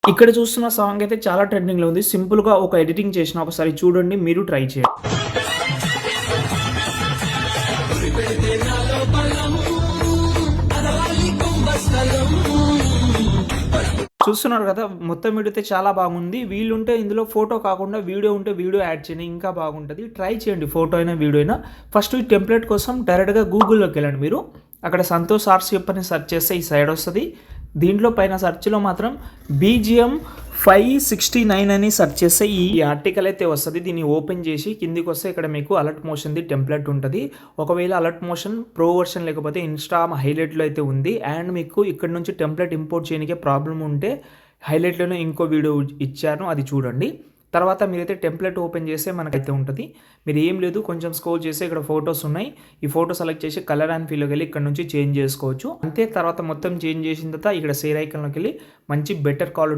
ఇక్కడ చూస్తున్న సాంగ్ అయితే చాలా ట్రెండింగ్‌లో ఉంది. సింపుల్‌గా ఒక ఎడిటింగ్ చేసిన ఒకసారి చూడండి. మీరు ట్రై చేయండి. చూస్తున్నారు కదా! మొత్తం వీడియో అయితే చాలా బాగుంది. వీలుంటే ఇందులో ఫోటో కాకుండా వీడియో ఉంటే వీడియో యాడ్ చేయండి. ఇంకా బాగుంటది. ట్రై చేయండి ఫోటో అయినా, వీడియో అయినా. ఫస్ట్ ఈ టెంప్లేట్ కోసం డైరెక్ట్‌గా గూగుల్‌లోకెళ్ళండి మీరు. అక్కడ సంతోష్ ఆర్‌సీఎఫ్ అని సెర్చ్ చేస్తే ఈ సైడ్ వస్తది. దీంట్లో పైన సెర్చ్‌లో మాత్రం బీజీఎం 569 అని సెర్చ్ చేస్తే ఈ ఆర్టికల్ అయితే వస్తది. దీన్ని ఓపెన్ చేసి కిందికొస్తే ఇక్కడ మీకు అలర్ట్ మోషన్‌ది టెంప్లేట్ ఉంటది. ఒకవేళ అలర్ట్ మోషన్ ప్రో వర్షన్ లేకపోతే ఇన్‌స్టా హైలైట్‌లో అయితే ఉంది. అండ్ మీకు ఇక్కడ నుంచి టెంప్లేట్ ఇంపోర్ట్ చేయనీకే ప్రాబ్లమ్ ఉంటే హైలైట్‌లోనే ఇంకో వీడియో ఇచ్చాను. అది చూడండి. తర్వాత మీరైతే టెంప్లేట్ ఓపెన్ చేస్తే మనకైతే ఉంటది. మీరు ఏం లేదు కొంచెం స్క్రోల్ చేస్తే ఇక్కడ ఫోటోస్ ఉన్నాయి. ఈ ఫోటో సెలెక్ట్ చేసి కలర్ అండ్ ఫీల్‌లోకి వెళ్ళి ఇక్కడ నుంచి చేంజ్ చేసుకోవచ్చు. అంతే తర్వాత మొత్తం చేంజ్ చేసిన తర్వాత ఇక్కడ షేర్ ఐకాన్‌లోకి వెళ్ళి మంచి బెటర్ క్వాలిటీ